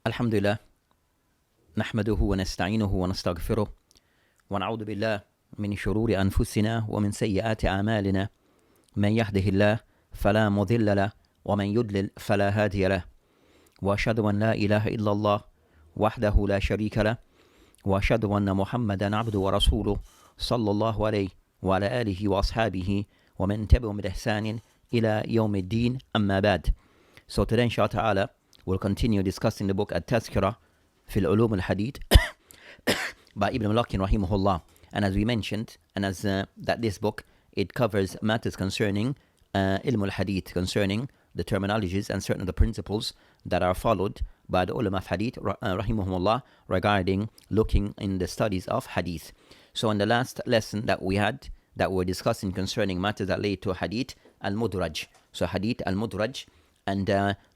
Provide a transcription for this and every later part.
الحمد لله نحمده ونستعينه ونستغفره ونعوذ بالله من شرور أنفسنا ومن سيئات أعمالنا من يهده الله فلا مضل له ومن يضلل فلا هادي له وأشهد أن لا إله إلا الله وحده لا شريك له وأشهد أن محمدا عبده ورسوله صلى الله عليه وعلى آله وأصحابه ومن تبعهم بإحسان إلى يوم الدين أما بعد. So today inshallah ta'ala we'll continue discussing the book At-Tazkirah fil Ulum al-Hadith by Ibn Maqloob rahimahullah. And as we mentioned, and as that this book, it covers matters concerning Ilm al-Hadith, concerning the terminologies and certain of the principles that are followed by the ulama of Hadith rahimahumullah regarding looking in the studies of Hadith. So in the last lesson that we had, that we're discussing concerning matters that relate to Hadith al-Mudraj. So Hadith al-Mudraj. And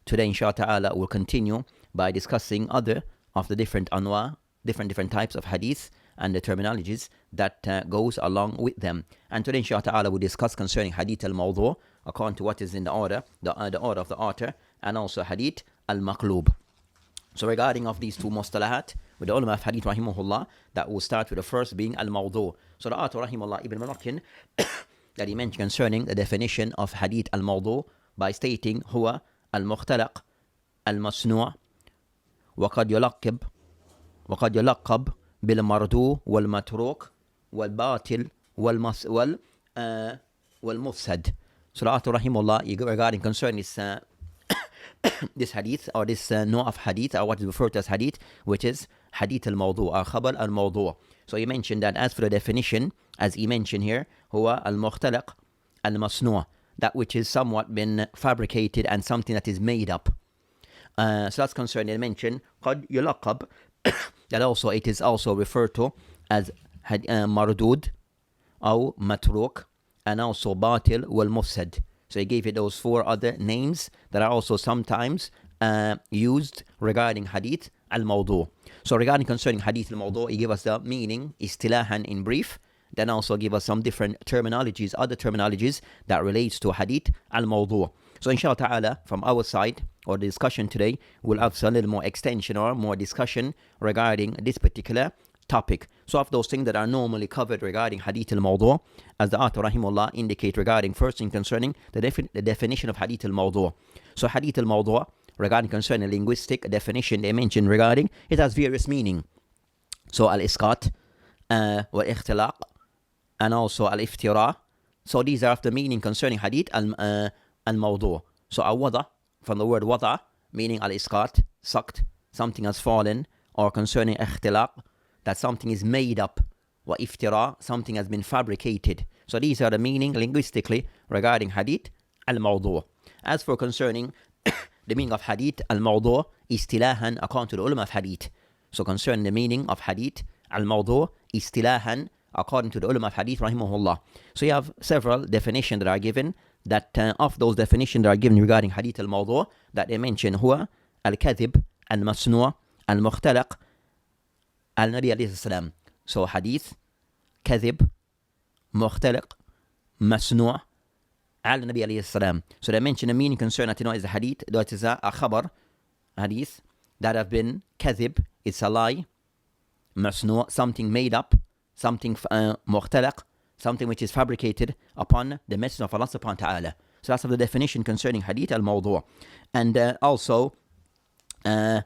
today, inshallah ta'ala, we'll continue by discussing other of the different anwa, different types of hadith and the terminologies that goes along with them. And today, inshallah ta'ala, we'll discuss concerning hadith al-Mowduoo', according to what is in the order, the order of the author, and also hadith al-Maqloob. So regarding of these two mustalahat, with the ulama of hadith rahimahullah, that will start with the first being al-Mowduoo'. So the author rahimahullah Ibn Maqloob that he mentioned concerning the definition of hadith al-Mowduoo' by stating هو المختلق المصنوع وقد يلقب بالمردود والمتروك والباطل والمفسد. So the author rahimahullah regarding concerning this this hadith or this know of hadith or what is referred to as hadith, which is hadith al-Mowduoo' or khabar al-Mowduoo'. So he mentioned that as for the definition, as he mentioned here, هو المختلق المصنوع, that which is somewhat been fabricated and something that is made up. So that's concerning. They mentioned قد يلقب, that also it is also referred to as mardud or matruk, and also batil wal mufsad. So he gave it those four other names that are also sometimes used regarding hadith al-Mowduoo'. So regarding concerning hadith al-Mowduoo', he gave us the meaning istilahan in brief, then also give us some different terminologies, other terminologies that relates to hadith al-Mowduoo'. So inshallah ta'ala, from our side, or the discussion today, we'll have a little more extension or more discussion regarding this particular topic. So of those things that are normally covered regarding hadith al-Mowduoo', as the author rahimahullah indicate regarding first thing concerning the definition of hadith al-Mowduoo'. So hadith al-Mowduoo', regarding concerning linguistic definition, they mentioned regarding, it has various meaning. So al-isqat, wal-ikhtilaq, and also al-iftira. So these are of the meaning concerning hadith al-Mowduoo'. So al-wada, from the word wada, meaning al-isqat, sucked, something has fallen, or concerning ikhtilaq, that something is made up, wa iftira, something has been fabricated. So these are the meaning linguistically regarding hadith al-Mowduoo'. As for concerning the meaning of hadith al-Mowduoo', istilahan, according to the ulama of hadith. So concerning the meaning of hadith al-Mowduoo', istilahan, according to the ulama of hadith rahimahullah. So you have several definitions that are given, that of those definitions that are given regarding hadith al-Mowduoo', that they mention huwa al-kadhib, al-masnu', al-mukhtalaq, al-nabi alayhi salam. So hadith, kadhib, mukhtalaq, masnu', al-nabi alayhi salam. So they mention the meaning concerning that is a hadith, that is a khabar, hadith, that have been kadhib, it's a lie, masnu', something made up, something mukhtalaq, something which is fabricated upon the Messenger of Allah subhanahu wa ta'ala. So that's the definition concerning hadith al-Mowduoo'. And also, so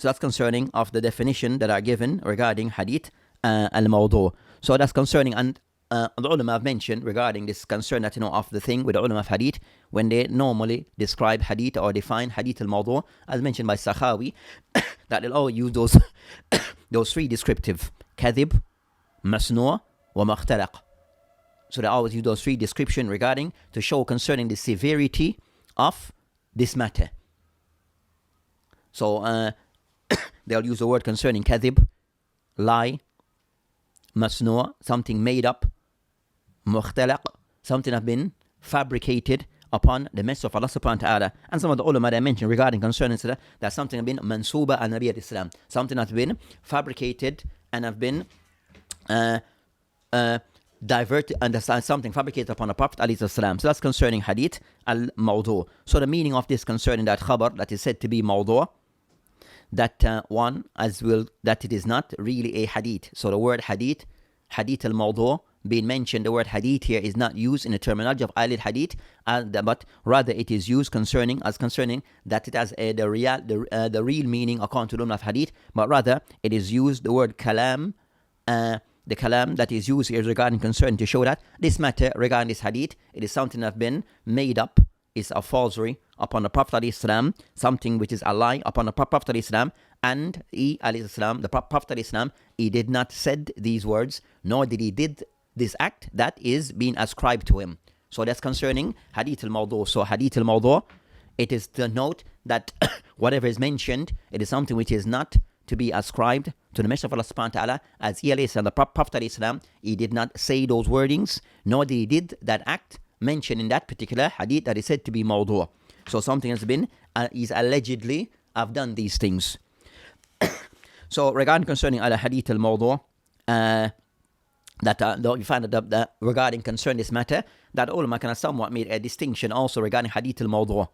that's concerning of the definition that are given regarding hadith al-Mowduoo'. So that's concerning, and the ulama have mentioned regarding this concern that of the thing with the ulama of hadith, when they normally describe hadith or define hadith al-Mowduoo', as mentioned by Sakhawi, that they'll all use those those three descriptive, kadhib, masnu' wa mukhtalaq. So they always use those three description regarding to show concerning the severity of this matter. So they'll use the word concerning kadhib, lie, masnu', something made up, mukhtalaq, something have been fabricated upon the Messenger of Allah subhanahu wa ta'ala. And some of the ulama they mentioned regarding concerning that something have been mansuba al-Nabi al-Islam, something has been fabricated and have been diverted, understand something fabricated upon the Prophet alayhi salam. So that's concerning hadith al-Mowduoo'. So the meaning of this concerning that khabar that is said to be Mowduoo', that that it is not really a hadith. So the word hadith al-Mawdu' being mentioned, the word hadith here is not used in the terminology of Ahlul Hadith, but rather it is used concerning that it has the real meaning according to the ulama of hadith, but rather it is used the word kalam. The kalam that is used here is regarding concern to show that this matter regarding this hadith, it is something that has been made up, is a falsery upon the Prophet ﷺ, something which is a lie upon the Prophet ﷺ, and he ﷺ, the Prophet ﷺ, he did not said these words, nor did he did this act that is being ascribed to him. So that's concerning hadith al-Mawdu'. So hadith al-Mawdu', it is to note that whatever is mentioned, it is something which is not to be ascribed to the Messenger of Allah subhanahu wa ta'ala, as he alayhi, the Prophet ﷺ, he did not say those wordings, nor did he did that act mentioned in that particular hadith that is said to be Mawdu'. So something has been, is allegedly have done these things. So regarding concerning al-hadith al-Mawdu', that you find that regarding concern this matter, that ulama kind of somewhat made a distinction also regarding hadith al-Mawdu'.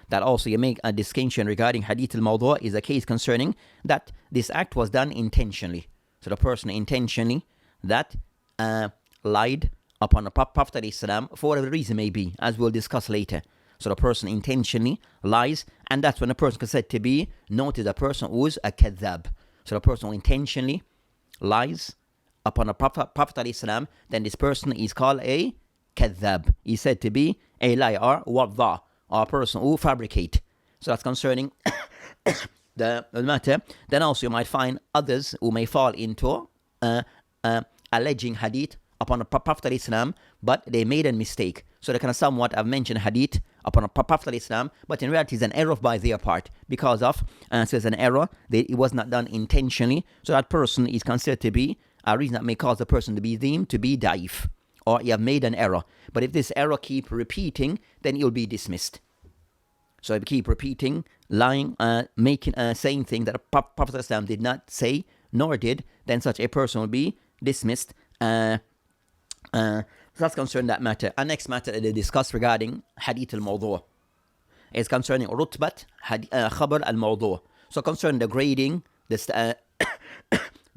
That also you make a distinction regarding hadith al-Mawdu' is a case concerning that this act was done intentionally. So the person intentionally that lied upon the Prophet ﷺ for whatever reason may be, as we'll discuss later. So the person intentionally lies, and that's when a person is said to be noted a person who is a kadhab. So the person who intentionally lies upon the Prophet ﷺ, then this person is called a kadhab. He's said to be a liar or wadda, or a person who fabricate. So that's concerning the matter. Then also you might find others who may fall into alleging hadith upon the Prophet ﷺ, but they made a mistake. So they kind of somewhat have mentioned hadith upon the Prophet ﷺ, but in reality it's an error by their part, because of, so it's an error, it was not done intentionally, so that person is considered to be a reason that may cause the person to be deemed to be da'if, or you have made an error. But if this error keep repeating, then it will be dismissed. So if you keep repeating, lying, saying things that the Prophet ﷺ did not say, nor did, then such a person will be dismissed. So that's concerning that matter. Our next matter that they discuss regarding hadith al-Mawdu' is concerning rutbat khabar al-Mawdu'. So concerning the grading, the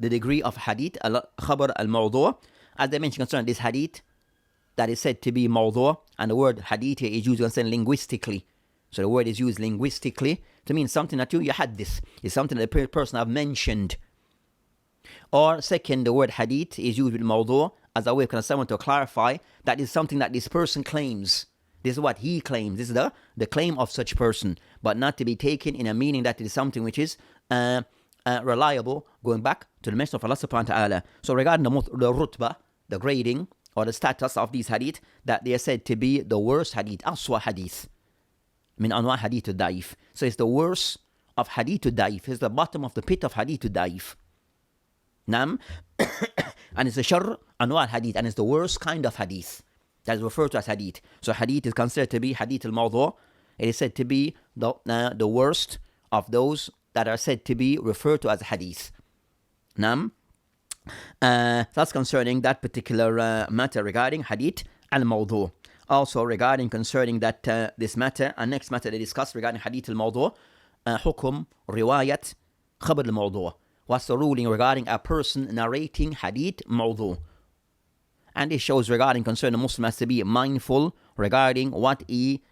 degree of hadith khabar al-Mawdu', as they mentioned concerning this hadith that is said to be Mawdu', and the word hadith here is used concerning linguistically. So the word is used linguistically to mean something that you had this. It's something that the person have mentioned. Or second, the word hadith is used with Mawdu' as a way of someone to clarify that is something that this person claims. This is what he claims. This is the claim of such person, but not to be taken in a meaning that it is something which is reliable, going back to the Messenger of Allah subhanahu wa ta'ala. So regarding the rutbah, the grading or the status of these hadith, that they are said to be the worst hadith, aswa hadith, min anwa hadith al-da'if. So it's the worst of hadith al-da'if. It's the bottom of the pit of hadith al-da'if. Nam, and it's the shar anwa hadith, and it's the worst kind of hadith that is referred to as hadith. So hadith is considered to be hadith al-Mawdu'. It is said to be the worst of those that are said to be referred to as hadith. Nam, that's concerning that particular matter regarding hadith al-Mawdu'. Also regarding concerning that this matter, and next matter they discuss regarding hadith al-Mawdu', hukum riwayat khabar al-Mawdu'. What's the ruling regarding a person narrating hadith Mawdu'? And it shows regarding concern the Muslim has to be mindful regarding what he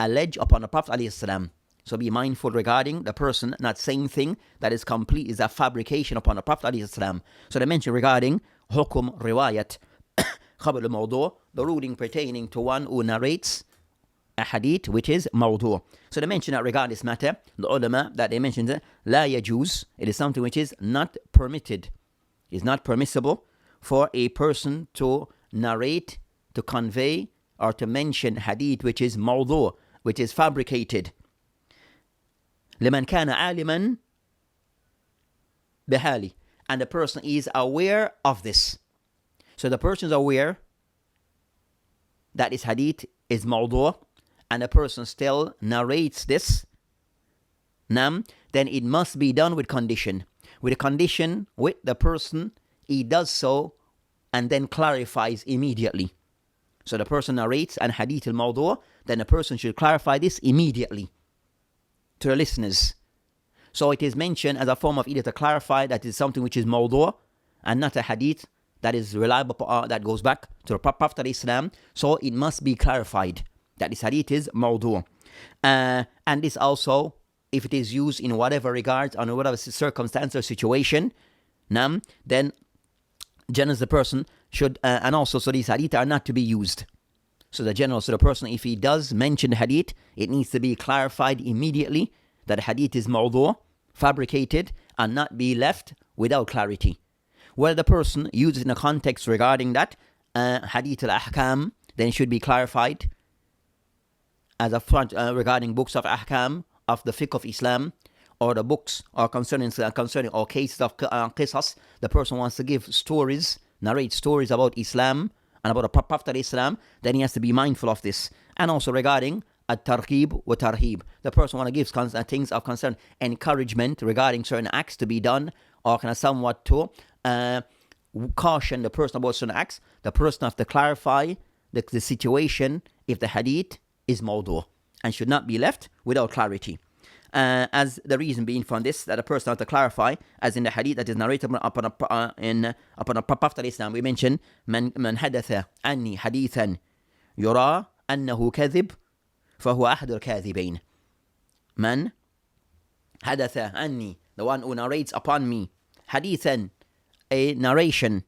alleged upon the Prophet ﷺ. So be mindful regarding the person not saying thing that is complete, is a fabrication upon the Prophet ﷺ. So they mention regarding hukum riwayat khabar al-Mawdu', the ruling pertaining to one who narrates a hadith which is Mawdu'. So they mention that regarding this matter, the ulama that they mentioned, la yajuz, it is something which is not permitted, is not permissible for a person to narrate, to convey, or to mention hadith which is Mawdu', which is fabricated. لمن كان عالما بحالي, and the person is aware of this. So the person is aware that this hadith is Mawdu', and the person still narrates this, then it must be done with condition. With a condition, with the person, he does so and then clarifies immediately. So the person narrates an hadith al-Mawdu', then the person should clarify this immediately to the listeners. So it is mentioned as a form of either to clarify that it's something which is Mowduoo' and not a hadith that is reliable, that goes back to the Prophet of Islam. So it must be clarified that this hadith is Mowduoo'. And this also, if it is used in whatever regards, on whatever circumstance or situation, then generally the person should, and also so these hadith are not to be used. So the person, if he does mention hadith, it needs to be clarified immediately that the hadith is Mowduoo', fabricated, and not be left without clarity. Whether the person uses in a context regarding that hadith al-ahkam, then it should be clarified as a front regarding books of ahkam of the fiqh of Islam, or the books or concerning or cases of qisas. The person wants to give stories, narrate stories about Islam and about the Prophet of Islam, then he has to be mindful of this. And also regarding at-targhib wa tarhib, the person want to give things of concern, encouragement regarding certain acts to be done, or kind of somewhat to caution the person about certain acts. The person have to clarify the situation if the hadith is Mowduoo' and should not be left without clarity. As the reason being from this, that a person has to clarify, as in the hadith that is narrated upon a Prophet of Islam, we mentioned, man hadatha anni hadithan yura annahu kadhib fahuwa ahad al-kadhibain. Man hadatha anni, the one who narrates upon me, hadithan, a narration,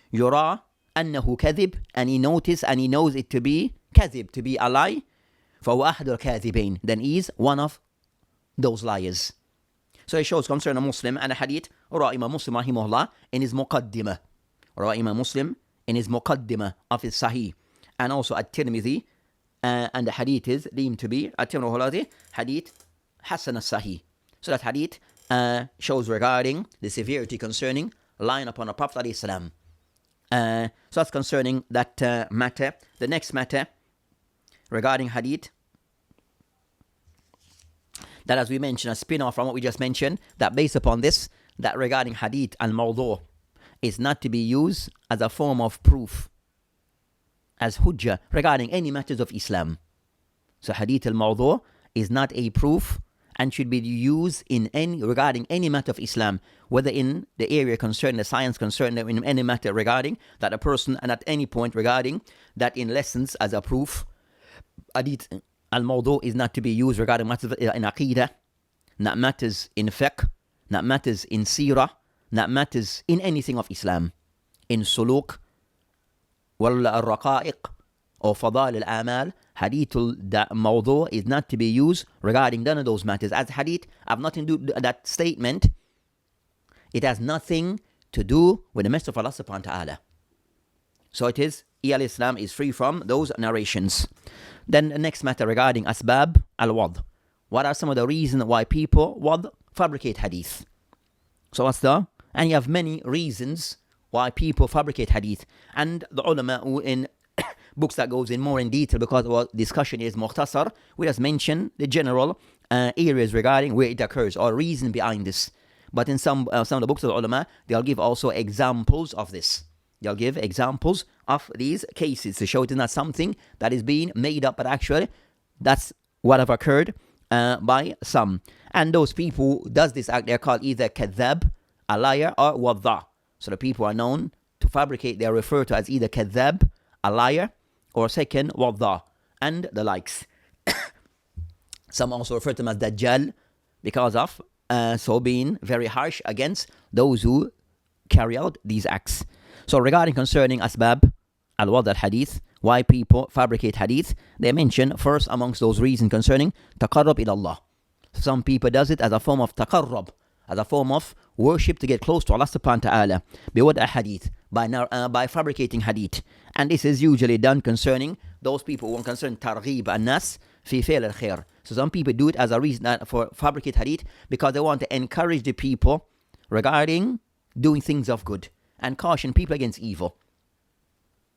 yura annahu kadhib, and he notices and he knows it to be kadhib, to be a lie, fahuwa ahad al-kadhibain, then he is one of those liars. So it shows concerning a Muslim and a hadith, Imam Muslim rahimahullah in his muqaddimah. Imam Muslim in his muqaddimah of his Sahih. And also At-Timithi, and the hadith is deemed to be, At-Timithi, hadith Hasan al-Sahih. So that hadith shows regarding the severity concerning lying upon the Prophet ﷺ. So that's concerning that matter. The next matter regarding hadith, that, as we mentioned, a spin-off from what we just mentioned, that based upon this, that regarding hadith and Mowduoo' is not to be used as a form of proof, as hujjah, regarding any matters of Islam. So hadith al-Mowduoo' is not a proof and should be used regarding any matter of Islam, whether in the area concerning the science concerning in any matter regarding that a person, and at any point regarding that in lessons as a proof. Hadith al-Mowduoo' is not to be used regarding matters in Aqidah, not matters in fiqh, not matters in seerah, not matters in anything of Islam. In suluk, wal al-raqa'iq, or fadail al-amal, hadith al-Mowduoo' is not to be used regarding none of those matters. As hadith have nothing to do with that statement, it has nothing to do with the message of Allah subhanahu wa ta'ala. So it is, Islam is free from those narrations. Then the next matter regarding asbab al-wad. What are some of the reasons why people fabricate hadith? So and you have many reasons why people fabricate hadith. And the ulama who in books that goes in more in detail, because our discussion is mukhtasar, we just mention the general areas regarding where it occurs or reason behind this. But in some of the books of the ulama, they'll give also examples of this. They'll give examples of these cases to show it is not something that is being made up, but actually that's what have occurred by some. And those people who does this act, they're called either kadhab, a liar, or wadda. So the people are known to fabricate, they are referred to as either kadhab, a liar, or second, wadda, and the likes. Some also refer to them as dajjal because of so being very harsh against those who carry out these acts. So regarding concerning asbab al-wad al-hadith, why people fabricate hadith, they mention first amongst those reasons concerning taqarrub ila Allah. Some people does it as a form of taqarrub, as a form of worship to get close to Allah subhanahu wa ta'ala, biwad al-hadith, by fabricating hadith. And this is usually done concerning those people who want concern targhib an-nas fi fi'l al-khair. So some people do it as a reason for fabricate hadith because they want to encourage the people regarding doing things of good and caution people against evil.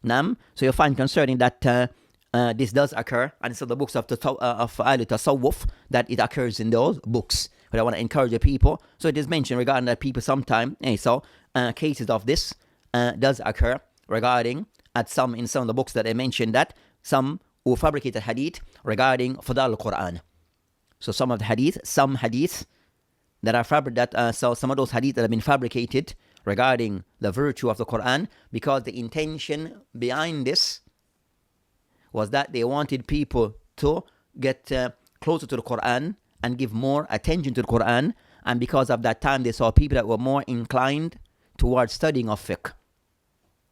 So you'll find concerning that this does occur, and so the books of Tasawwuf, that it occurs in those books. But I want to encourage the people. So it is mentioned regarding that people sometime, cases of this does occur regarding in some of the books that I mentioned, that some who fabricated hadith regarding Fadal al-Quran. So some hadith So some of those hadith that have been fabricated regarding the virtue of the Quran, because the intention behind this was that they wanted people to get closer to the Quran and give more attention to the Quran, and because of that time they saw people that were more inclined towards studying of fiqh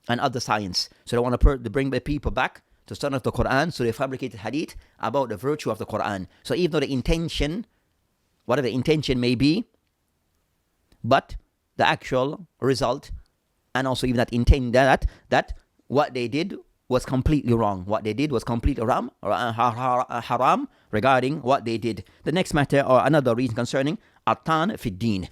and other science. So they want to bring the people back to study of the Quran, so they fabricated hadith about the virtue of the Quran. So even though the intention, whatever the intention may be, but the actual result, and also even that intent, that what they did was completely wrong. What they did was completely haram regarding what they did. The next matter, or another reason concerning At-Tan fi Din.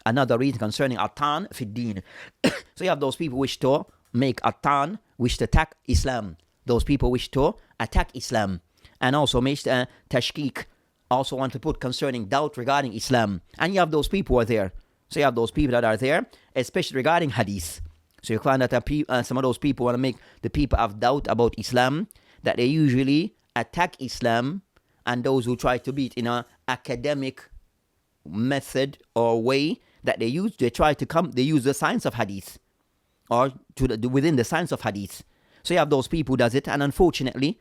Another reason concerning At-Tan fi Din. So you have those people wish to make At-Tan, wish to attack Islam. Those people wish to attack Islam. And also make Tashkik, also want to put concerning doubt regarding Islam. And you have those people who are there. So you have those people that are there, especially regarding Hadith. So you find that some of those people want to make the people have doubt about Islam, that they usually attack Islam, and those who try to beat in an academic method or way that they use, they use the science of Hadith, or within the science of Hadith. So you have those people who does it, and unfortunately,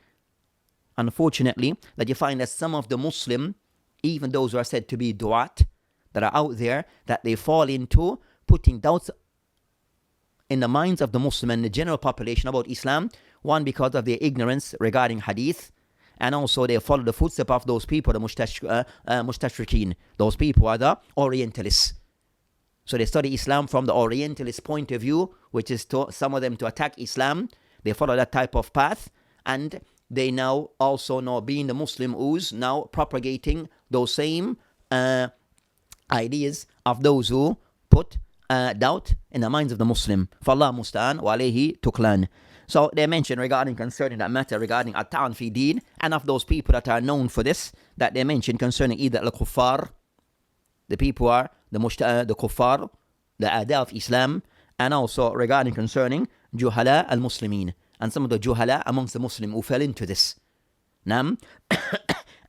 that you find that some of the Muslim, even those who are said to be du'at, that are out there, that they fall into putting doubts in the minds of the Muslim and the general population about Islam. One, because of their ignorance regarding Hadith, and also they follow the footsteps of those people, the mustashrikeen. Those people are the Orientalists. So they study Islam from the Orientalist point of view, which is some of them to attack Islam. They follow that type of path, and they now also know, being the Muslim who's now propagating those same ideas of those who put doubt in the minds of the Muslim. Fallah musta'an wa alayhi tuklan. So they mention regarding concerning that matter regarding At-Ta'an fi Din, and of those people that are known for this, that they mention concerning either al-Kuffar, the people who are the Kuffar, the A'da of Islam, and also regarding concerning Juhala al-Muslimin, and some of the Juhala amongst the Muslim who fell into this. Nam.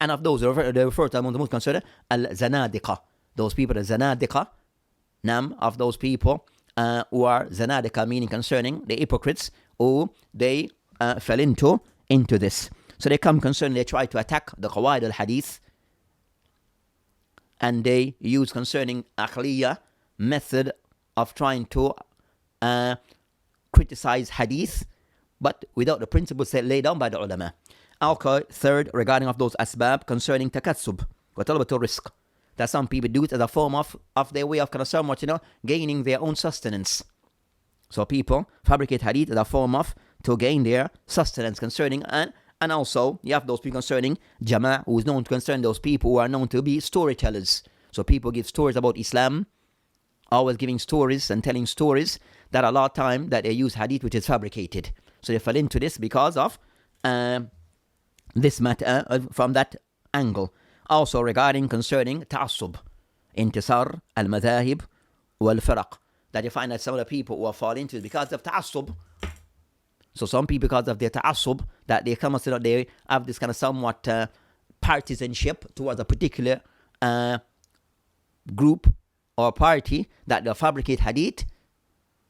And of those, they refer to among the most concerning al-Zanadiqa. Those people, the Zanadiqa, of those people who are Zanadiqa, meaning concerning the hypocrites, who they fell into this. So they come concerning, they try to attack the Qawaid al-Hadith, and they use concerning Aqliya method of trying to criticize Hadith, but without the principles laid down by the ulama. Okay, third, regarding of those asbab concerning takatsub, wa talabatul rizq, that some people do it as a form of their way of kind of somewhat, gaining their own sustenance. So people fabricate hadith as a form of to gain their sustenance concerning, and also you have those people concerning Jama', who is known to concern those people who are known to be storytellers. So people give stories about Islam, always giving stories and telling stories, that a lot of time that they use hadith which is fabricated. So they fell into this because of this matter from that angle. Also regarding concerning ta'assub, intisar al-madhahib wal-firaq, that you find that some of the people who are fall into it because of ta'assub. So some people, because of their ta'assub, that they come and they have this kind of somewhat partisanship towards a particular group or party, that they fabricate hadith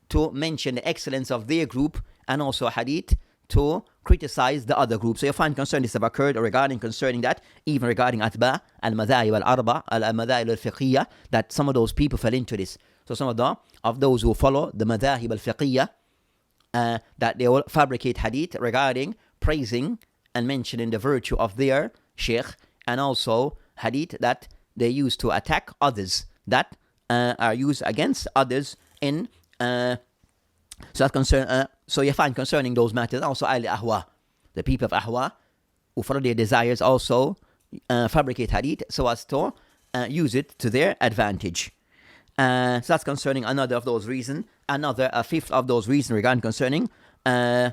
to mention the excellence of their group, and also hadith to criticize the other group. So you find concern this have occurred regarding concerning that, even regarding atba al-madhahib al-arba, al-madhahib al-fiqhiyya, that some of those people fell into this. So some of those who follow the madhahib al-fiqhiyya, that they will fabricate hadith regarding praising and mentioning the virtue of their sheikh, and also hadith that they use to attack others, that are used against others in so that's concern. So you find concerning those matters also al-ahwa, the people of ahwa who follow their desires, also fabricate hadith so as to use it to their advantage. So that's concerning another of those reasons. Another fifth of those reasons regarding concerning those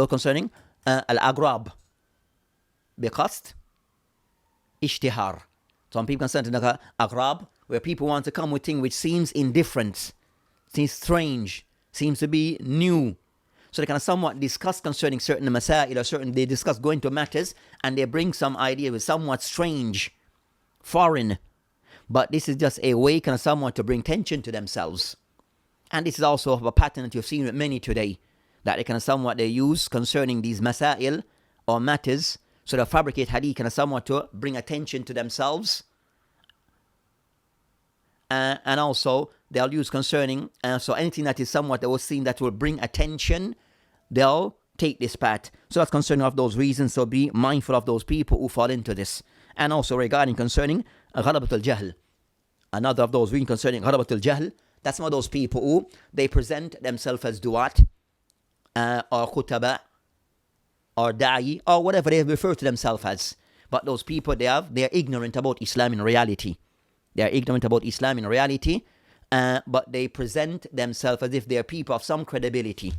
concerning al-agrab biqasd ishtihar. Some people concerning the agrab, where people want to come with things which seems indifferent, seems strange, seems to be new. So they can somewhat discuss concerning certain masail, or they discuss going to matters, and they bring some idea with somewhat strange foreign. But this is just a way kind of someone to bring tension to themselves. And this is also a pattern that you've seen with many today, that they kind of somewhat they use concerning these masail or matters, so they fabricate hadith kind of somewhat to bring attention to themselves. And also they'll use concerning, so anything that is somewhat that was seen that will bring attention, they'll take this path. So that's concerning of those reasons, so be mindful of those people who fall into this. And also regarding concerning ghalabat al-jahl, another of those reasons concerning ghalabat al-jahl, that's some of those people who they present themselves as du'at or khutaba or da'i or whatever they refer to themselves as. But those people, they're ignorant about Islam in reality. They are ignorant about Islam in reality, but they present themselves as if they are people of some credibility.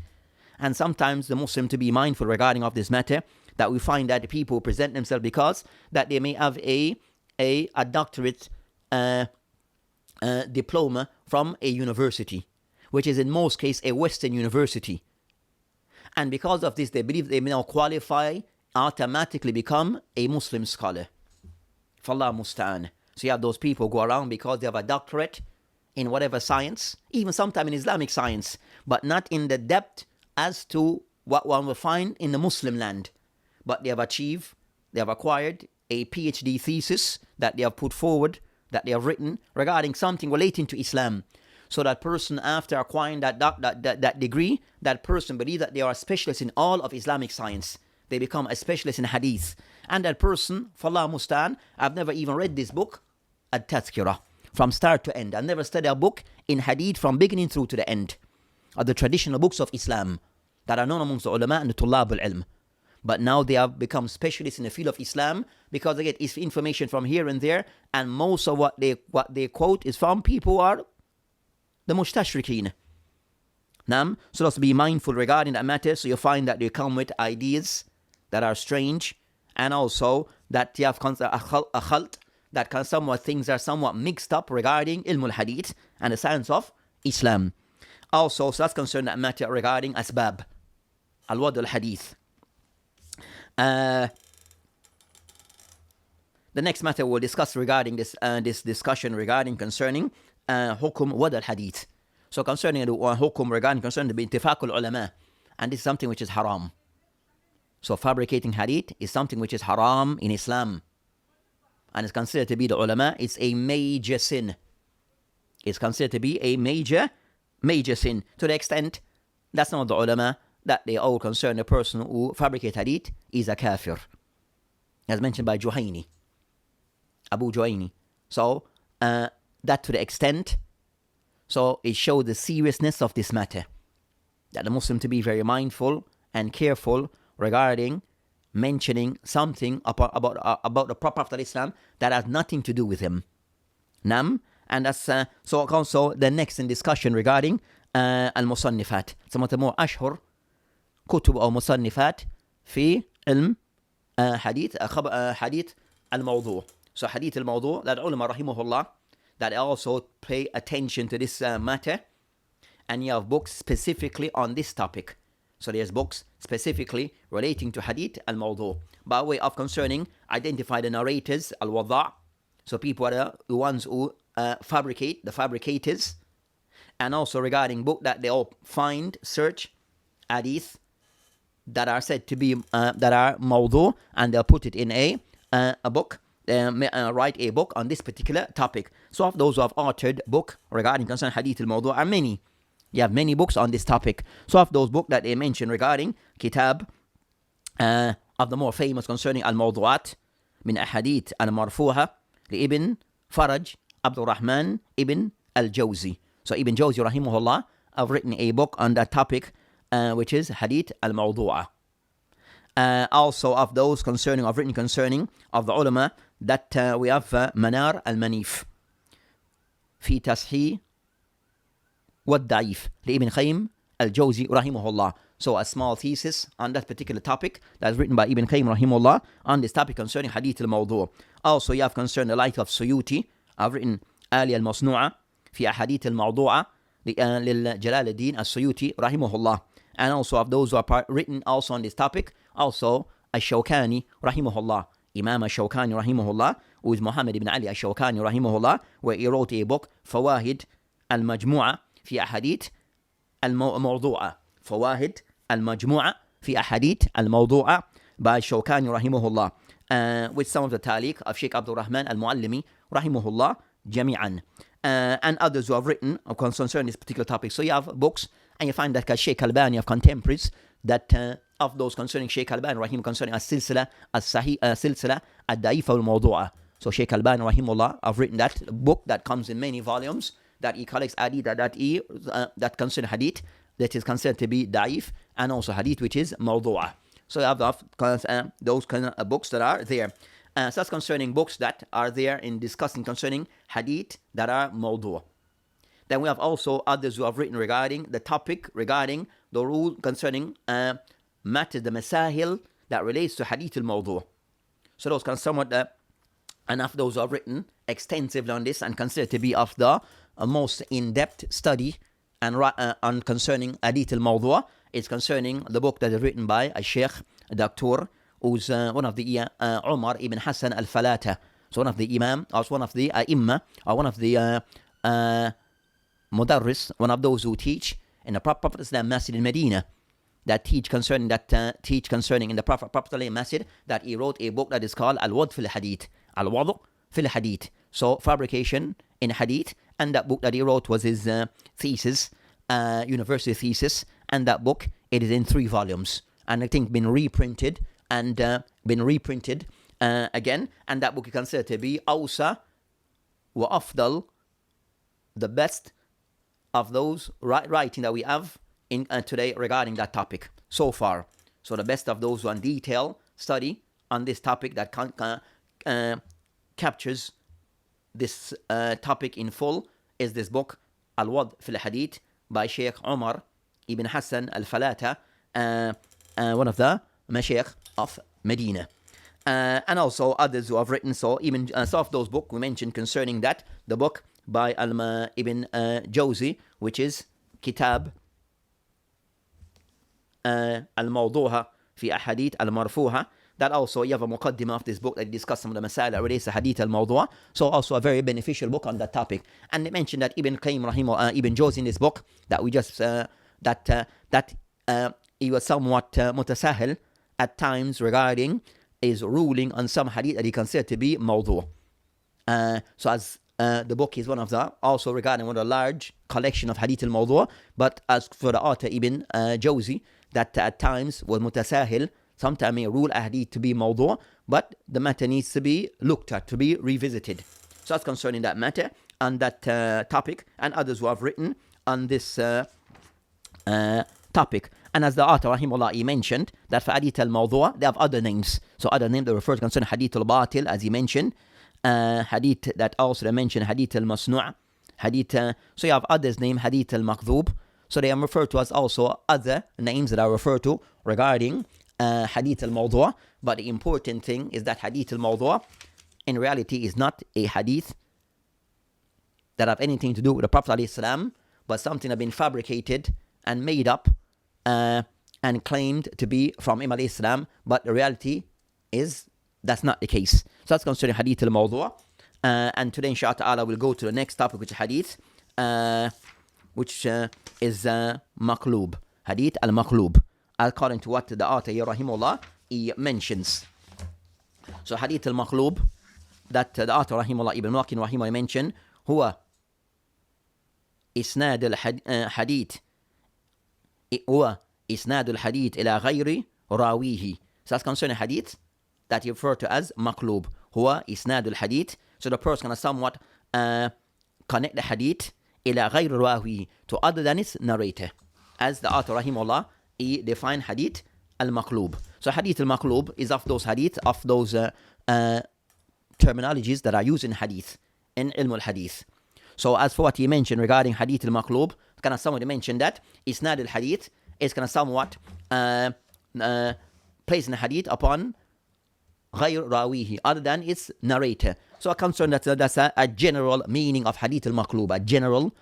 And sometimes the Muslim to be mindful regarding of this matter, that we find that the people present themselves because that they may have a doctorate diploma from a university, which is in most cases a Western university. And because of this, they believe they may now qualify, automatically become a Muslim scholar. Fallah musta'an. So you have those people who go around because they have a doctorate in whatever science, even sometimes in Islamic science, but not in the depth as to what one will find in the Muslim land. But they have acquired a PhD thesis that they have put forward, that they have written regarding something relating to Islam. So that person, after acquiring that degree, that person believes that they are a specialist in all of Islamic science. They become a specialist in hadith. And that person, Fallah Mustan, I've never even read this book, At-Tazkirah, from start to end. I've never studied a book in hadith from beginning through to the end, of the traditional books of Islam that are known amongst the ulama and the tullab al-ilm. But now they have become specialists in the field of Islam because they get information from here and there, and most of what they quote is from people who are the mustashrikeen. So let's be mindful regarding that matter. So you find that they come with ideas that are strange, and also that you have a khalt, that can somewhat things are somewhat mixed up regarding ilm al-hadith and the science of Islam. Also, so that's concerned that matter regarding asbab al-wad al-hadith. The next matter we'll discuss regarding this discussion regarding concerning hukum wad al-hadith. So concerning the hukum regarding concerning the intifaq al-ulama, and this is something which is haram. So fabricating hadith is something which is haram in Islam, and it's considered to be the ulama. It's a major sin. It's considered to be a major sin, to the extent that some of the ulama that they all concern the person who fabricates hadith is a kafir, as mentioned by Juhayni, Abu Juhayni. So that to the extent, so it shows the seriousness of this matter, that the Muslim to be very mindful and careful regarding mentioning something about the proper of Islam that has nothing to do with him. And that's so also the next in discussion regarding al-musannifat. Some of the more ashhur كتب أو مصنفات في علم حديث الموضوع. So hadith al-mawdu', that ulama rahimahullah, that also pay attention to this matter, and you have books specifically on this topic. So there's books specifically relating to hadith al-mawdu', by way of concerning identify the narrators, al-wada', so people are the ones who fabricate, the fabricators, and also regarding book that they all find, search hadith that are said to be that are mawdu', and they'll put it in a book, write a book on this particular topic. So of those who have authored book regarding concerning hadith al-mawdu' are many. You have many books on this topic. So of those books that they mention regarding kitab of the more famous concerning al-mawdu'at min ahadith al-marfuha li Ibn Faraj Abdul Rahman Ibn al-Jawzi. So Ibn Jawzi rahimahullah have written a book on that topic, which is hadith al-mawdu'a. Also of those concerning of written concerning of the ulama that we have Manar al-Manif fi Tashih wad-Da'if li Ibn Qayyim al-Jawzi rahimahullah. So a small thesis on that particular topic that's written by Ibn Qayyim rahimahullah on this topic concerning hadith al-mawdu'. Also you have concerned the light of Suyuti. I've written Ali al-Masnu'a fi Ahadith al-Mawdu'a لجلال الدين السيوطي رحمه الله. And also of those who are written also on this topic, also Ash-Shawkani rahimahullah, Imam Ash-Shawkani rahimahullah, who is Muhammad ibn Ali al-Shawkani rahimahullah, where he wrote a book, Fawahid al-Majmu'a fi Ahadith al-Mawdu'a. Fawahid al-Majmu'a fi Ahadith al-Mawdu'a by Shawkani rahimahullah, with some of the taliq of Sheikh Abdul Rahman al-Muallimi rahimahullah jami'an, and others who have written concerning this particular topic. So you have books, and you find that Sheikh Albani of contemporaries, that of those concerning Sheikh Albani rahim, concerning as-silsila as-sahih, silsila ad-da'ifa al-mawdu'a. So Sheikh Albani rahimullah have written that book that comes in many volumes, that he collects hadith that concern hadith that is considered to be da'if, and also hadith which is mawdu'a. So you have those kind of books that are there. So that's concerning books that are there in discussing concerning hadith that are mawdu'. Then we have also others who have written regarding the topic, regarding the rule concerning matter, the masahil that relates to hadith al-mawdu'. So those kind of somewhat, enough those who have written extensively on this and considered to be of the most in-depth study and on concerning hadith al-mawdu'. It's concerning the book that is written by a Sheikh, a doctor, who's one of the Umar ibn Hassan al-Falata. So one of the Imam, or one of the Imma, or one of the Mudarris, one of those who teach in the Prophet Islam Masjid in Medina, that teach concerning in the Prophet Masjid, that he wrote a book that is called Al-Wad fil Hadith. Al-Wad fil Hadith. So fabrication in Hadith, and that book that he wrote was his thesis, university thesis, and that book, it is in 3 volumes, and I think been reprinted again, and that book is considered to be awsa wa afdal, the best of those writing that we have in today regarding that topic so far. So the best of those on detail study on this topic that captures this topic in full is this book, Al-Wad fil Hadith, by Sheikh Umar ibn Hassan al-Falata, one of the Mashaykh of Medina. And also others who have written, so even some of those books we mentioned concerning that, the book by Ibn Jawzi, which is Kitab al-Mawduha fi Ahadith al-Marfuha, that also you have a muqaddimah of this book that discusses some of the masail that relates to hadith al-mawdu'a. So also a very beneficial book on that topic. And they mentioned that Ibn Qayyim Ibn Jawzi in this book that we just that he was somewhat mutasahil at times regarding his ruling on some hadith that he considered to be mawdu'. So as the book is one of the, also regarding one of the large collection of hadith al-mawdu', but as for the author Ibn Jawzi, that at times was mutasahil, sometimes may rule a hadith to be mawdu', but the matter needs to be looked at, to be revisited. So that's concerning that matter and that topic, and others who have written on this topic. And as the author rahimahullah he mentioned, that for hadith al-mawdu', they have other names. So other names that refer to concerning hadith al-batil, as he mentioned, hadith that also they mentioned hadith al-masnu', hadith, so you have others named hadith al-Maqloob. So they are referred to as also other names that are referred to regarding hadith al-Mawdu'. But the important thing is that hadith al-Mawdu' in reality is not a hadith that have anything to do with the Prophet ﷺ, but something that have been fabricated and made up and claimed to be from Imam ﷺ, but the reality is that's not the case. So that's concerning hadith al-Mawdu'. And today inshallah we'll go to the next topic, which is hadith, which is Maqloob, hadith al-Maqloob, according to what the author here rahimahullah he mentions. So hadith al-Maqloob that the author rahimahullah Ibn Waqin rahimahullah mentioned, huwa isnad al-hadith, huwa isnad al-hadith ila ghayri rawihi. So that's concerning hadith that you refer to as Maqloob, huwa isnad al-hadith. So the person can somewhat connect the hadith ila ghayri rawihi, to other than its narrator, as the author rahimahullah he defined hadith al-Maqloob. So hadith al-Maqloob is of those hadith, of those terminologies that are used in hadith, in ilm al-hadith. So as for what he mentioned regarding hadith al-Maqloob, kind of somebody mentioned that isnad al-hadith is kind of somewhat placing the hadith upon ghayr rawihi, other than its narrator. So I'm concerned that that's a general meaning of hadith al-Maqloob, a general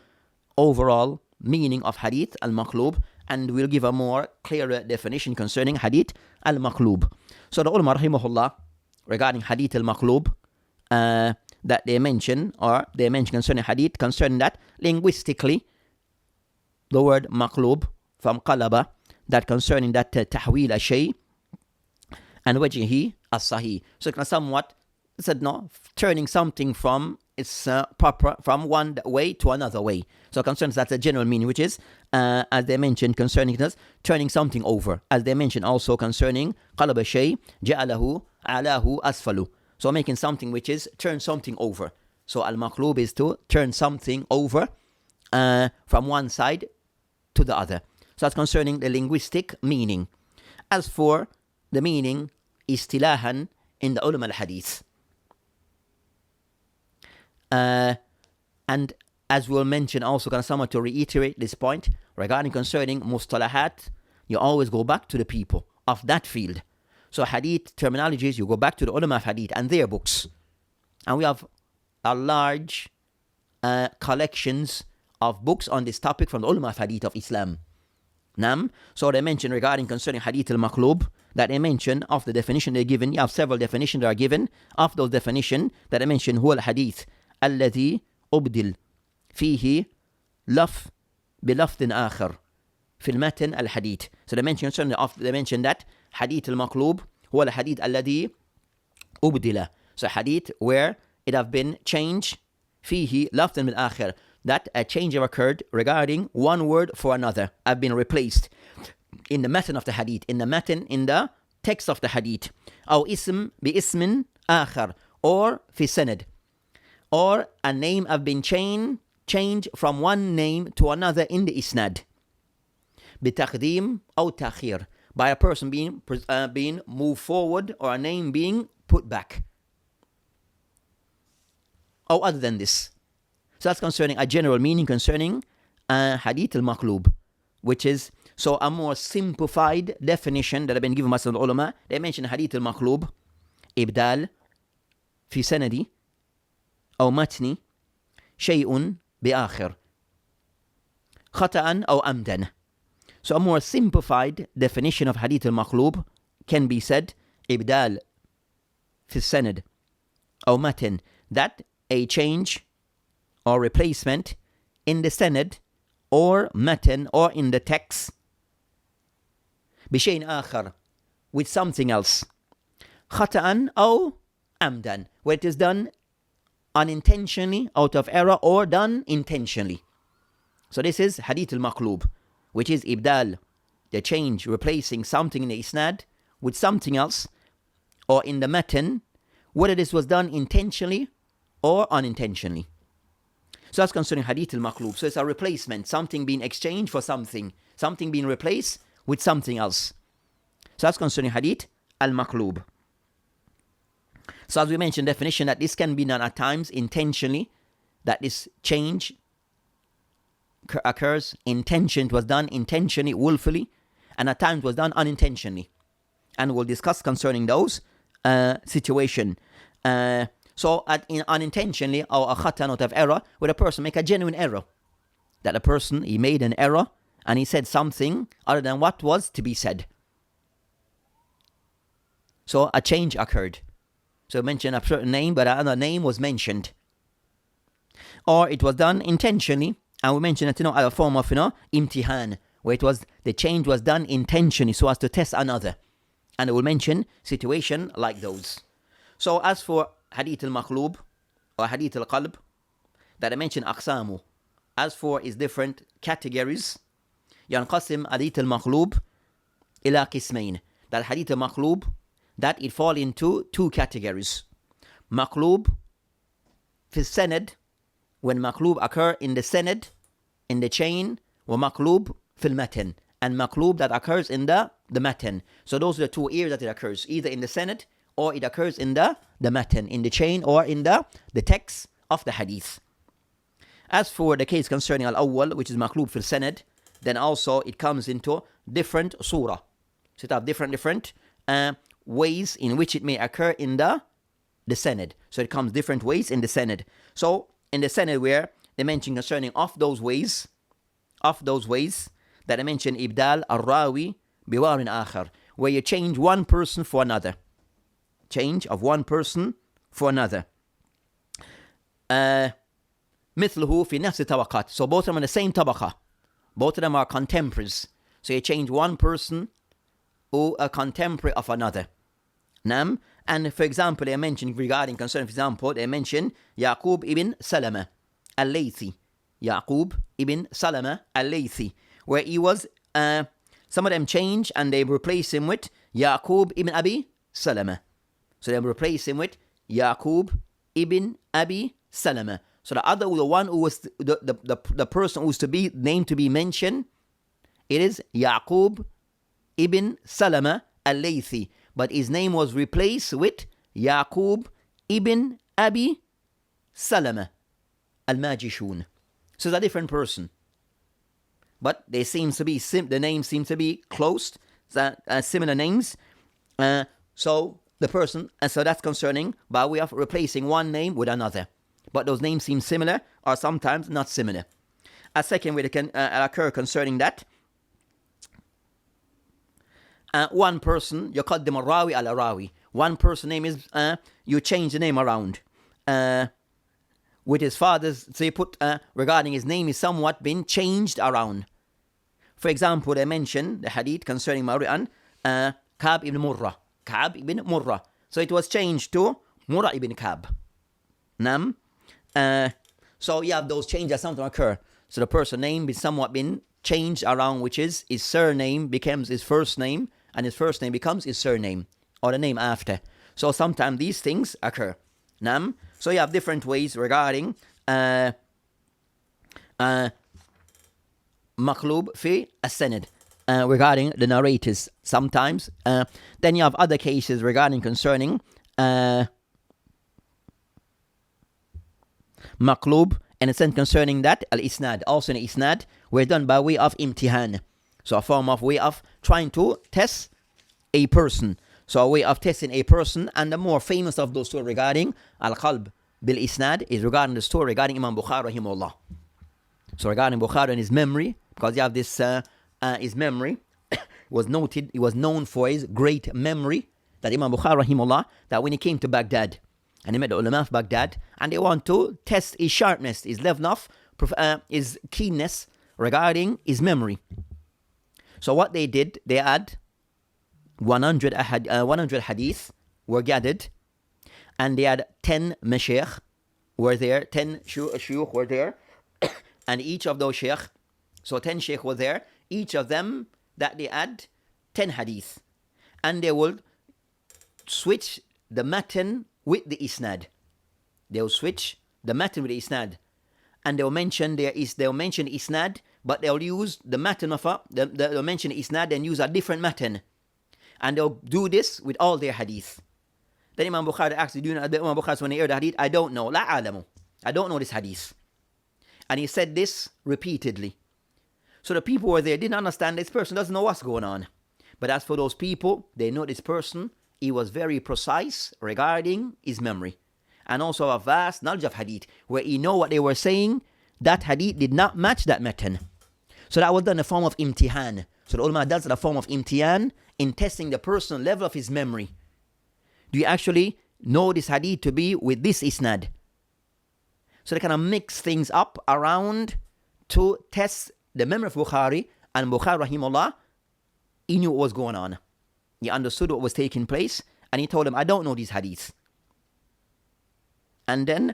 overall meaning of hadith al-Maqloob, and we'll give a more clearer definition concerning hadith al-Maqloob. So the ulama rahimahullah regarding hadith al-Maqloob, that they mention, or they mention concerning hadith, concerning that linguistically, the word maqloob from qalaba, that concerning that tahweel a-shay, and wajhi as-sahih. So it can somewhat said no, turning something from its proper, from one way to another way. So concerns that's a general meaning, which is as they mentioned concerning this, turning something over. As they mentioned also concerning qalaba shay, ja'alahu alahu asfalu. So making something which is turn something over. So al-maqloob is to turn something over from one side to the other. So that's concerning the linguistic meaning. As for the meaning istilahan in the ulama al-hadith, and as we'll mention also, kind of somewhat to reiterate this point regarding concerning mustalahat, you always go back to the people of that field. So hadith terminologies, you go back to the ulama of hadith and their books. And we have a large collections of books on this topic from the ulama of hadith of Islam. Nam. So they mention regarding concerning hadith al-maqloob, that they mention of the definition they're given. You have several definitions that are given. Of those definitions that I mentioned, huwa al-hadith alladhi ubdil fihi laf bilafdin akhar fil matan al-hadith. So they mention that hadith al-maqloob huwa al-hadith alladhi ubdila. So hadith where it have been changed fihi lafdin bil akhar, that a change have occurred regarding one word for another, have been replaced in the matan of the hadith, in the text of the hadith, أو اسم باسم آخر, or في سند, or a name have been changed from one name to another in the isnad, بتقديم أو تأخير, by a person being moved forward, or a name being put back, or other than this. So that's concerning a general meaning concerning hadith al-maqloob, which is so a more simplified definition that have been given by some ulama. They mention hadith al-maqloob ibdal fi sanadi أو متني شيء بآخر خطأ أو أمدا. So a more simplified definition of hadith al-maqloob can be said ibdal fi sanad أو متن, that a change or replacement in the sanad or matan, or in the text, بشيء آخر, with something else, خطأ أو أمدا, where it is done unintentionally, out of error, or done intentionally. So this is hadith al-maqloob, which is ibdal, the change, replacing something in the isnad with something else, or in the matan, whether this was done intentionally or unintentionally. So that's concerning hadith al-maqloob. So it's a replacement, something being exchanged for something being replaced with something else. So that's concerning hadith al-maqloob. So as we mentioned, definition that this can be done at times intentionally, that this change occurs, intention was done intentionally, willfully, and at times was done unintentionally. And we'll discuss concerning those situation. So unintentionally, or a khata, not of error, where a person make a genuine error. That a person, he made an error, and he said something other than what was to be said. So a change occurred. So mention a certain name, but another name was mentioned. Or it was done intentionally, and we mentioned it, as a form of, imtihan, where it was, the change was done intentionally so as to test another. And I will mention situation like those. So as for hadith al-maqloob, or hadith al-qalb, that I mentioned aqsamu, as for its different categories, ينقسم hadith al-maqloob إلى قسمين, that hadith al-maqloob, that it fall into two categories. Maqloob fi sanad, when maqloob occur in the sanad, in the chain, wa maqloob fil matan, and maqloob that occurs in the matan. So those are the two areas that it occurs, either in the sanad, or it occurs in the matan, in the chain, or in the text of the hadith. As for the case concerning al-awwal, which is maqloob fil sanad, then also it comes into different surah. So it have different ways in which it may occur in the sanad. So it comes different ways in the sanad. So in the sanad, where they mention concerning of those ways that I mentioned, ibdal al-rawi biwarin akhar, where you change one person for another. Change of one person for another. مثله في نفس الطبقات. So both of them are the same tabaqa. Both of them are contemporaries. So you change one person or a contemporary of another. Nam. And for example, they mentioned regarding concerning, for example, they mentioned Yaqub ibn Salama al-Laythi. Yaqub ibn Salama al-Laythi. Where he was, some of them changed and they replaced him with Yaqub ibn Abi Salama. So they replaced him with Yaqub ibn Abi Salama. So the one who was the person who was to be named to be mentioned, it is Yaqub ibn Salama al-Laythi. But his name was replaced with Yaqub ibn Abi Salama al-Majishun. So it's a different person. But they seem to be the names seem to be close, similar names. So the person, and so that's concerning by way of replacing one name with another. But those names seem similar or sometimes not similar. A second way that can occur concerning that. One person, يقدم الراوي على راوي. One person name is, you change the name around. With his father's, so you put, regarding his name is somewhat been changed around. For example, they mention the hadith concerning Marwan, Ka'b ibn Murrah. Ka'b ibn Murrah. So it was changed to Murrah ibn Ka'b. Nam. So you have those changes that sometimes occur. So the person's name is somewhat been changed around, which is his surname becomes his first name, and his first name becomes his surname, or the name after. So sometimes these things occur. Nam. So you have different ways regarding Maqloob fi as-sanad, regarding the narrators sometimes. Then you have other cases regarding concerning Maqloob, and it's concerning that al-isnad, also in isnad, were done by way of imtihan. So a form of way of trying to test a person. So a way of testing a person, and the more famous of those two regarding al-qalb bil-isnad is regarding the story regarding Imam Bukhari rahimahullah. So regarding Bukhari and his memory, because you have this, his memory was noted, he was known for his great memory, that Imam Bukhari rahimahullah, that when he came to Baghdad, and he met the ulama of Baghdad, and they want to test his sharpness, his level of, his keenness regarding his memory. So what they did, they had 100 hadith were gathered, and they had 10 mashaykh were there, 10 shuyukh were there, and each of those shaykh, so 10 shaykh were there, each of them that they had 10 hadith, and they will switch the matan with the isnad. They will switch the matan with the isnad, and they'll mention isnad, but they'll use the matan of they'll mention isnad and use a different matan, and they'll do this with all their hadith. Then Imam Bukhari actually do Imam Bukhari when he heard the hadith, I don't know, la alamu, I don't know this hadith, and he said this repeatedly. So the people who were there didn't understand, this person doesn't know what's going on. But as for those people, they know this person, he was very precise regarding his memory, and also a vast knowledge of hadith, where he know what they were saying, that hadith did not match that matan. So that was done in a form of imtihan. So the ulama does a form of imtihan in testing the personal level of his memory. Do you actually know this hadith to be with this isnad? So they kind of mix things up around to test the memory of Bukhari, and Bukhari rahimahullah, he knew what was going on. He understood what was taking place, and he told them, I don't know these hadiths. And then,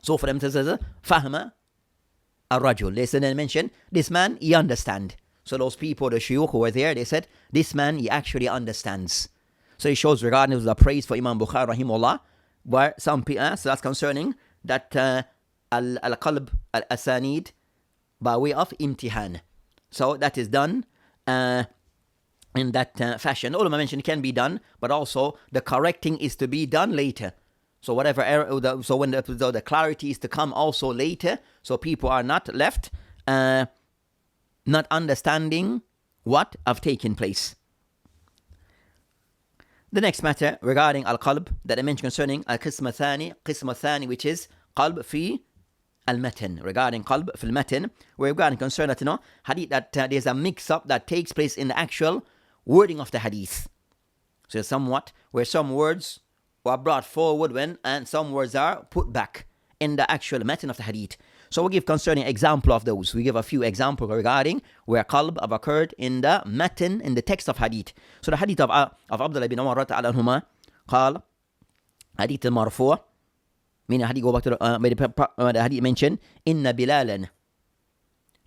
so for them to say, Fahma ar-rajul. They said, then mention, this man, he understand. So those people, the shuyukh who were there, they said, this man, he actually understands. So it shows regarding the praise for Imam Bukhari rahimahullah, where some people, so that's concerning that al-qalb al-asanid by way of imtihan. So that is done in that fashion. All of I mentioned can be done, but also the correcting is to be done later. So whatever error, so when the clarity is to come also later, so people are not left not understanding what have taken place. The next matter regarding al-qalb that I mentioned concerning al-qism al-thani, which is qalb fi al-matan, regarding qalb fi al-matan, where regarding concern that, hadith, that there's a mix-up that takes place in the actual wording of the hadith. So somewhat, where some words were brought forward and some words are put back in the actual matan of the hadith. So we give concerning example of those. We give a few examples regarding where qalb have occurred in the matan, in the text of hadith. So the hadith of Abdullah ibn Umar radiallahu anhuma, قال hadith al-marfu', meaning hadith, go back to the hadith mentioned, inna bilalan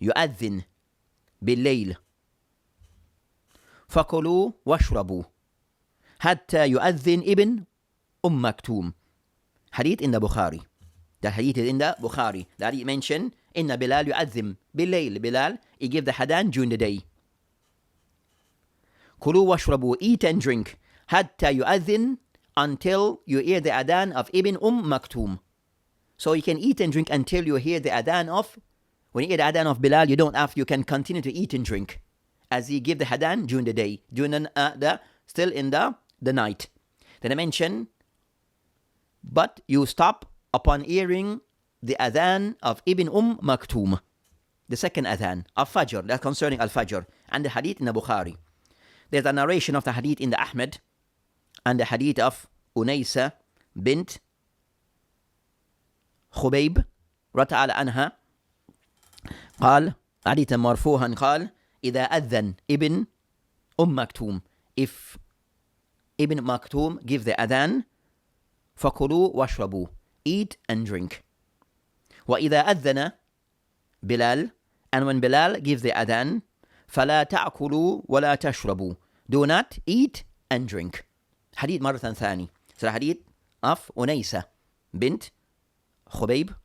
yu'adhin bil-layl فكلوا واشربوا حتى يؤذن ابن مكتوم. Hadith in the Bukhari. The hadith is in the Bukhari. The hadith mentioned, Inna Bilal yu'adhim bil-layl. Bilal, he gave the hadhan during the day. Kulu washrabu, eat and drink. Hatta yu'adhin, until you hear the adhan of Ibn Maktoum. So you can eat and drink until you hear the adhan of, when you hear the adhan of Bilal, you can continue to eat and drink. As he give the hadhan during the day, during still in the night. Then I mention, but you stop upon hearing the adhan of Ibn Maktoum, the second adhan of Fajr, that's concerning Al-Fajr, and the hadith in the Bukhari. There's a narration of the hadith in the Ahmad, and the hadith of Unaysa bint Khubayb رضي عنها قال حديث مرفوعا قال إذا أذن ابن مكتوم, if Ibn Maktoum give the adhan, فكلوا واشربوا, eat and drink. وإذا أذن Bilal, and when Bilal gives the adhan, فلا تأكلوا ولا تشربوا, do not eat and drink. Hadith مرة ثانية. So the hadith of Unaysa bint Khubayb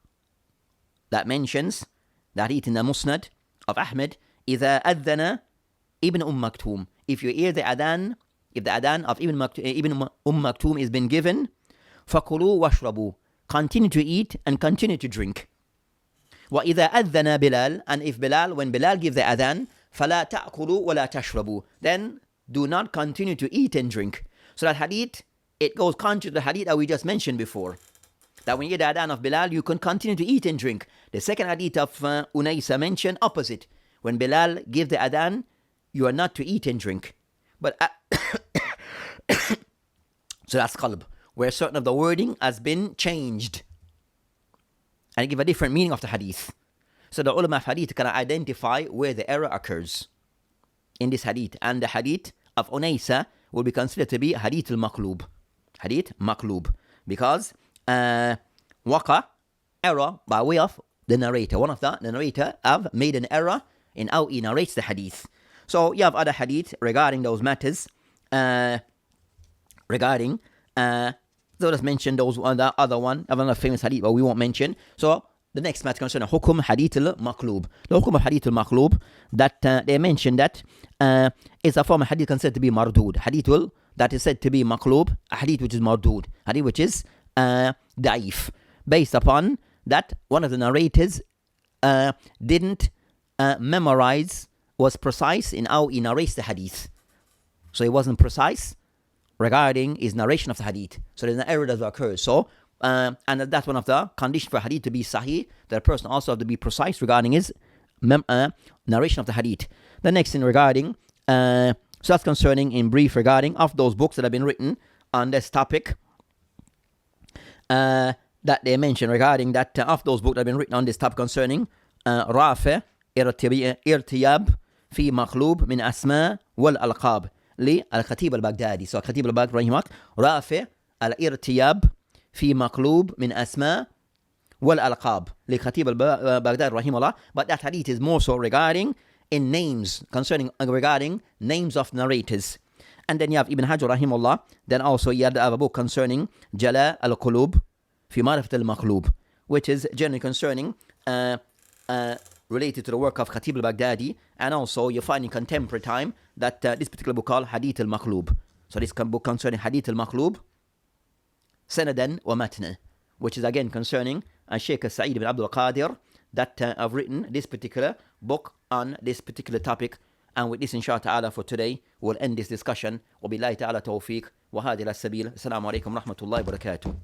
that mentions the hadith in the Musnad of Ahmed, إذا أذن Ibn Maktoum, if you hear the adhan, if the adhan of Ibn Maktoum is been given, فكلوا واشربوا, continue to eat and continue to drink. وإذا أذن Bilal, and if Bilal, when Bilal gives the adhan, فلا تأكلوا ولا تشربوا, then do not continue to eat and drink. So that hadith, it goes contrary to the hadith that we just mentioned before, that when you hear the adhan of Bilal, you can continue to eat and drink. The second hadith of Unaysa mentioned opposite. When Bilal gives the adhan, you are not to eat and drink. But so that's qalb, where certain of the wording has been changed and give a different meaning of the hadith. So the ulama of hadith can identify where the error occurs in this hadith, and the hadith of Unaysa will be considered to be hadith al-Maqloob. Hadith Maqloob, because waqa, error by way of the narrator. One of the narrator have made an error in how he narrates the hadith. So you have other hadith regarding those matters, regarding so let's mention those other one, another famous hadith, but we won't mention. So the next matter concerning hukum hadith al-Maqloob. The hukum of hadith al-Maqloob, that they mention that is a form of hadith considered to be mardood. Hadith that is said to be maqloob, a hadith which is mardood, hadith which is da'if, based upon that one of the narrators didn't memorize, was precise in how he narrates the hadith. So he wasn't precise regarding his narration of the hadith. So there's an error that occurs. So and that's one of the conditions for hadith to be sahih, that a person also has to be precise regarding his narration of the hadith. The next thing regarding, so that's concerning in brief regarding of those books that have been written on this topic, that they mention regarding that of those books that have been written on this topic concerning Rafi' irtiyab fi Maqloob min asma wal alqab li al-Khatib al-Baghdadi. So Khatib al-Baghdadi rahimak, Rafi' al-irtiyab fi Maqloob min asma wal alqab li Khatib al-Baghdadi rahimahullah. But that hadith is more so regarding in names, concerning regarding names of narrators. And then you have Ibn Hajar rahimahullah. Then also you have a book concerning Jala al-Qulub fi Marifat al-Maqloob, which is generally concerning related to the work of Khatib al-Baghdadi. And also you find in contemporary time that this particular book called Hadith al-Maqloob. So this book concerning Hadith al-Maqloob, Sanadan wa Matna, which is again concerning Sheikh Sa'id ibn Abdul Qadir, that have written this particular book on this particular topic. And with this, inshallah ta'ala, for today, we'll end this discussion. Wa billahi ta'ala tawfiq, wa hadhihi as-sabil. Assalamu alaikum wa rahmatullahi wa barakatuh.